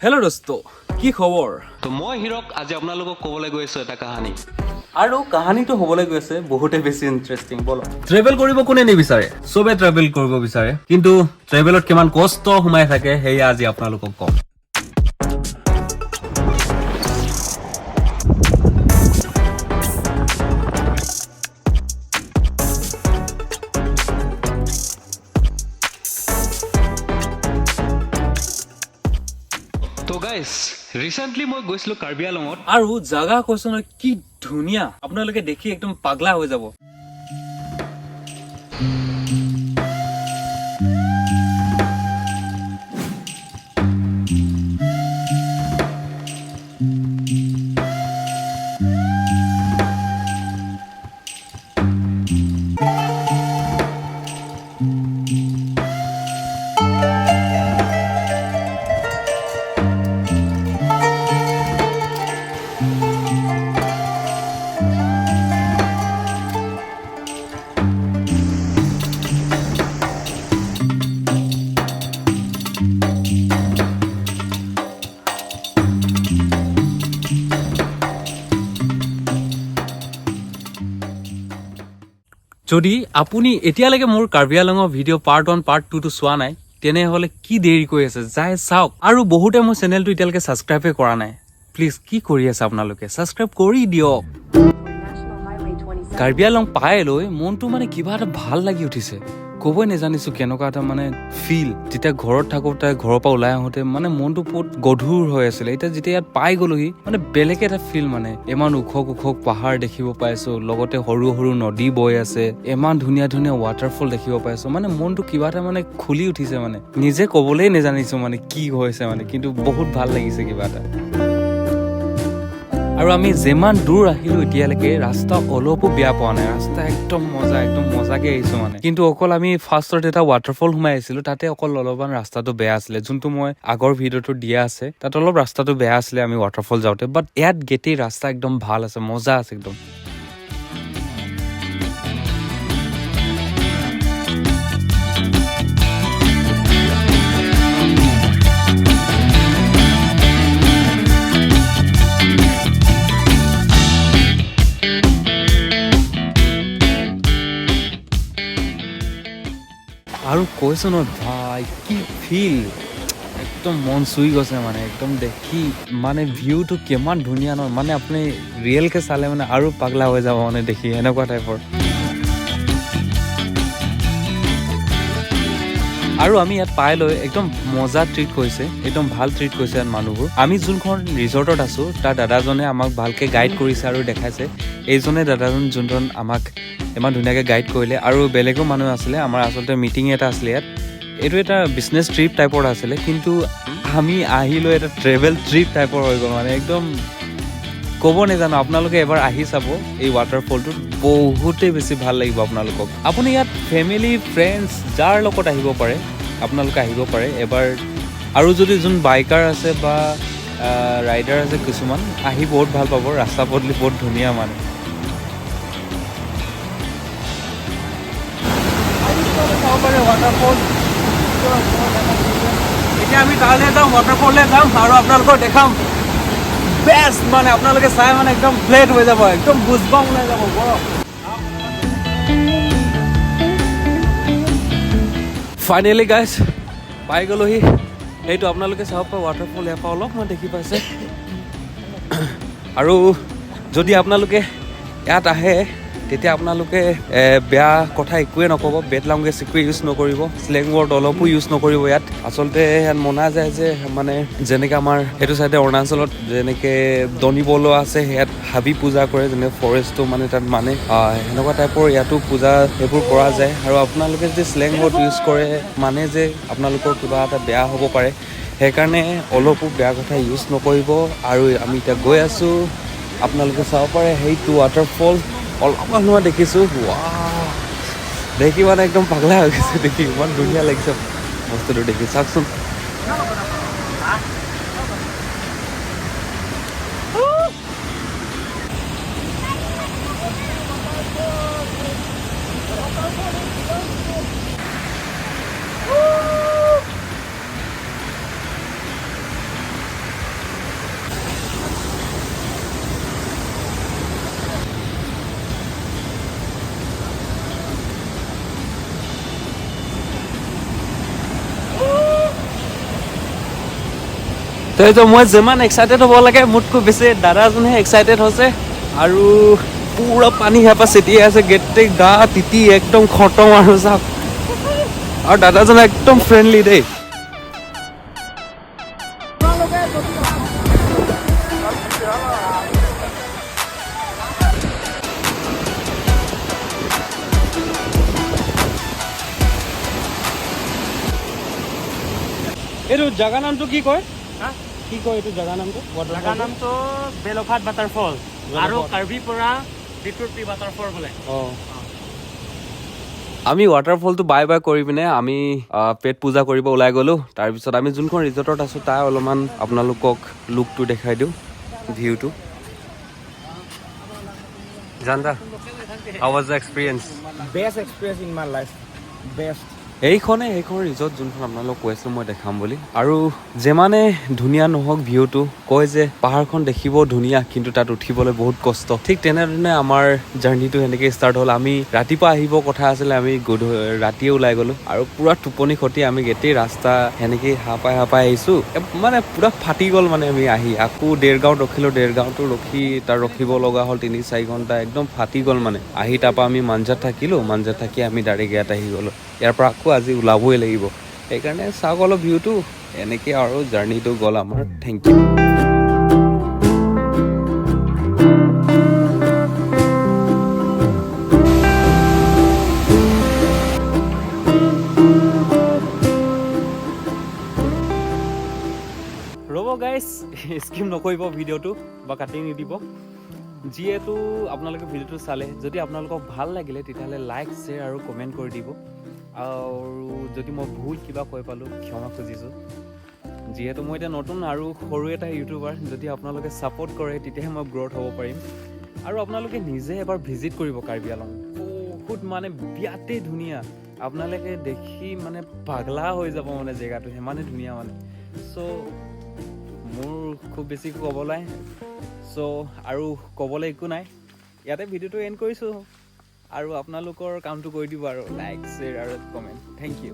Hello' দোস্ত, কি খবৰ? তো মই হিৰক আজি আপোনালোকক ক'বলৈ গৈ আছোঁ এটা কাহানী। আৰু কাহানীটো হ'বলৈ গৈছে বহুতে বেছি ইণ্টাৰেষ্টিং। বলো। ট্ৰেভেল কৰিব কোনে নিবিচাৰে? চবে ট্ৰেভেল কৰিব বিচাৰে, কিন্তু ট্ৰেভেলত কিমান কষ্ট সোমাই থাকে সেয়া আজি আপোনালোকক কম। তো গাইজ ৰিচেণ্টলি মই গৈছিলোঁ কাৰ্বি আংলঙত। আৰু জাগা কৈছো নহয়, কি ধুনীয়া, আপোনালোকে দেখি একদম পাগলা হৈ যাব। যদি আপুনি এতিয়ালৈকে মোৰ কাৰ্বি আংলঙৰ ভিডিঅ' পাৰ্ট 1 পাৰ্ট 2টো চোৱা নাই, তেনেহ'লে কি দেৰি কৰি আছে, যাই চাওক। আৰু বহুতে মোৰ চেনেলটো এতিয়ালৈকে ছাবস্ক্ৰাইবে কৰা নাই, প্লিজ কি কৰি আছে আপোনালোকে, ছাবস্ক্ৰাইব কৰি দিয়ক। কাৰ্বি আংলং পাই লৈ মনটো মানে কিবা এটা ভাল লাগি উঠিছে। ক'বই নেজানিছো কেনেকুৱা এটা মানে ফিল। যেতিয়া ঘৰত থাকোঁতে, ঘৰৰ পৰা ওলাই আহোঁতে মানে মনটো বহুত গধুৰ হৈ আছিলে। এতিয়া যেতিয়া ইয়াত পাই গ'লোহি মানে বেলেগ এটা ফিল। মানে ইমান ওখ ওখ পাহাৰ দেখিব পাইছো, লগতে সৰু সৰু নদী বৈ আছে, ইমান ধুনীয়া ধুনীয়া ৱাটাৰফল দেখিব পাইছো। মানে মনটো কিবা এটা মানে খুলি উঠিছে। মানে নিজে ক'বলেই নেজানিছো মানে কি হৈছে মানে, কিন্তু বহুত ভাল লাগিছে কিবা এটা। আৰু আমি যিমান দূৰ আহিলো এতিয়ালৈকে ৰাস্তা অলপো বেয়া পোৱা নাই। ৰাস্তা একদম মজাকে আহিছো মানে। কিন্তু অকল আমি ফাৰ্ষ্টত এটা ৱাটাৰফল সোমাই আহিছিলো, তাতে অকল অলপমান ৰাস্তাটো বেয়া আছিলে। যোনটো মই আগৰ ভিডিঅ'টো দিয়া আছে তাত অলপ ৰাস্তাটো বেয়া আছিলে আমি ৱাটাৰফল যাওঁতে, বাট ইয়াত গেটেই ৰাস্তা একদম ভাল আছে, মজা আছে একদম। আৰু কৈছো ন ভাই, কি ফিল, একদম মন চুই গৈছে মানে। একদম দেখি মানে ভিউটো কিমান ধুনীয়া ন, মানে আপুনি ৰিয়েলকে চালে মানে আৰু পাগলা হৈ যাব মানে দেখি, এনেকুৱা টাইপৰ। আৰু আমি ইয়াত পাই লৈ একদম মজা ট্ৰিট কৰিছে, একদম ভাল ট্ৰিট কৰিছে ইয়াত মানুহবোৰ। আমি যোনখন ৰিজৰ্টত আছো তাৰ দাদাজনে আমাক ভালকে গাইড কৰিছে আৰু দেখাইছে। এইজনে দাদাজন যোনজন আমাক ইমান ধুনীয়াকৈ গাইড কৰিলে। আৰু বেলেগো মানুহ আছিলে, আমাৰ আচলতে মিটিং এটা আছিলে ইয়াত। এইটো এটা বিজনেছ ট্ৰিপ টাইপৰ আছিলে, কিন্তু আমি আহিলৈ এটা ট্ৰেভেল ট্ৰিপ টাইপৰ হৈ গ'ল মানে। একদম ক'ব নেজানো, আপোনালোকে এবাৰ আহি চাব এই ৱাটাৰফলটোত, বহুতেই বেছি ভাল লাগিব আপোনালোকক। আপুনি ইয়াত ফেমিলি ফ্ৰেণ্ডছ যাৰ লগত আহিব পাৰে আপোনালোকে আহিব পাৰে এবাৰ। আৰু যদি যোন বাইকাৰ আছে বা ৰাইডাৰ আছে কিছুমান, আহি বহুত ভাল পাব। ৰাস্তা পদূলি বহুত ধুনীয়া মানে। ৱাটাৰফল এতিয়া আমি তালৈ যাম, ৱাটাৰফললৈ যাম আৰু আপোনালোকক দেখাম বেষ্ট। মানে আপোনালোকে চাই মানে একদম ফ্লেট হৈ যাব, একদম গুজবাম ওলাই যাব বৰফ। ফাইনেলি গাইজ পাই গ'লোহি। এইটো আপোনালোকে চাব পাৰে ৱাটাৰফল, ইয়াৰ পৰা অলপমান দেখি পাইছে। আৰু যদি আপোনালোকে ইয়াত আহে তেতিয়া আপোনালোকে বেয়া কথা একোৱে নক'ব। বেড লেংগুৱেজ একোৱে ইউজ নকৰিব, স্লেং ৱৰ্ড অলপো ইউজ নকৰিব ইয়াত। আচলতে ইয়াত মনা যায় যে মানে যেনেকৈ আমাৰ সেইটো চাইডে অৰুণাচলত যেনেকৈ দনি বলোৱা আছে, ইয়াত হাবি পূজা কৰে, যেনেকৈ ফৰেষ্টটো মানে তাত মানে সেনেকুৱা টাইপৰ ইয়াতো পূজা সেইবোৰ কৰা যায়। আৰু আপোনালোকে যদি স্লেং ৱৰ্ড ইউজ কৰে মানে যে আপোনালোকৰ কিবা এটা বেয়া হ'ব পাৰে, সেইকাৰণে অলপো বেয়া কথা ইউজ নকৰিব। আৰু আমি এতিয়া গৈ আছোঁ, আপোনালোকে চাব পাৰে সেইটো ৱাটাৰফল অলপমান মই দেখিছোঁ। দেখি মানে একদম পাগলা হৈ গৈছে, দেখি ইমান ধুনীয়া লাগিছে বস্তুটো দেখি। চাওকচোন তো মই যিমান এক্সাইটেড হ'ব লাগে মোতকৈ বেছি দাদাজনহে এক্সাইটেড হৈছে আৰু পুৰা পানী হেঁপা চেটিয়াই আছে গোটেই গা তিতি একদম খতম আৰু চাওক আৰু দাদাজন একদম ফ্ৰেণ্ডলি দেই এইটো জাগা নামটো কি কয় কি কয় এইটো জাগা নামটো জাগা নামটো বেলঘাট ৱাটাৰফল আৰু কাৰ্বি পৰা বিতুৰ্তি ৱাটাৰফল বোলে আমি ৱাটাৰফলটো বাই বাই কৰি পিনে আমি পেট পূজা কৰিব ওলাই গ'লো তাৰপিছত আমি যোনখন ৰিজৰ্টত আছোঁ তাৰ অলপমান আপোনালোকক লুকটো দেখাই দিওঁ ভিউটো জানদা how was the experience best experience in my life best সেইখন ৰিজৰ্ট যোনখন আপোনালোক কৈ আছিলোঁ মই দেখাম বুলি আৰু যিমানে ধুনীয়া নহওক ভিউটো কয় যে পাহাৰখন দেখিব ধুনীয়া কিন্তু তাত উঠিবলৈ বহুত কষ্ট ঠিক তেনেধৰণে আমাৰ জাৰ্ণিটো সেনেকৈ ষ্টাৰ্ট হ'ল আমি ৰাতিপুৱা আহিব কথা আছিলে আমি ৰাতিয়ে ওলাই গ'লোঁ আৰু পুৰা টোপনি খতি আমি গোটেই ৰাস্তা সেনেকেই হাঁপাই আহিছোঁ মানে পুৰা ফাটি গ'ল মানে আমি আহি আকৌ দেৰগাঁৱত ৰখিলোঁ দেৰগাঁৱতো তাত ৰখিব লগা হ'ল 3-4 ঘণ্টা একদম ফাটি গ'ল মানে আহি তাৰপৰা আমি মাঞ্জাত থাকিলোঁ মাঞ্জাত থাকি আমি ডাইৰেক্ট ইয়াত আহি গ'লোঁ ইয়াৰ পৰা আকৌ আজি ওলাবই লাগিব সেইকাৰণে চাওক অলপ ভিউটো এনেকৈ আৰু জাৰ্ণিটো গ'ল আমাৰ থেংক ইউ ৰ'ব গাইজ স্কিপ নকৰিব ভিডিঅ'টো বা কাটি নিদিব যিহেতু আপোনালোকে ভিডিঅ'টো চালে যদি আপোনালোকক ভাল লাগিলে তেতিয়াহ'লে লাইক শ্বেয়াৰ আৰু কমেণ্ট কৰি দিব আৰু যদি মই ভুল কিবা কৈ পালোঁ ক্ষমা খুজিছোঁ যিহেতু মই এতিয়া নতুন আৰু সৰু এটা ইউটিউবাৰ যদি আপোনালোকে ছাপোৰ্ট কৰে তেতিয়াহে মই গ্ৰ'থ হ'ব পাৰিম আৰু আপোনালোকে নিজে এবাৰ ভিজিট কৰিব কাৰ্বি আংলং বহুত মানে বিৰাটেই ধুনীয়া আপোনালোকে দেখি মানে পাগলা হৈ যাব মানে জেগাটো সিমানে ধুনীয়া মানে চ' মোৰ খুব বেছি ক'বলৈ আৰু ক'বলৈ একো নাই ইয়াতে ভিডিঅ'টো এণ্ড কৰিছোঁ আৰু আপোনালোকৰ কামটো কৰি দিব আৰু লাইক শ্বেয়াৰ আৰু কমেণ্ট থেংক ইউ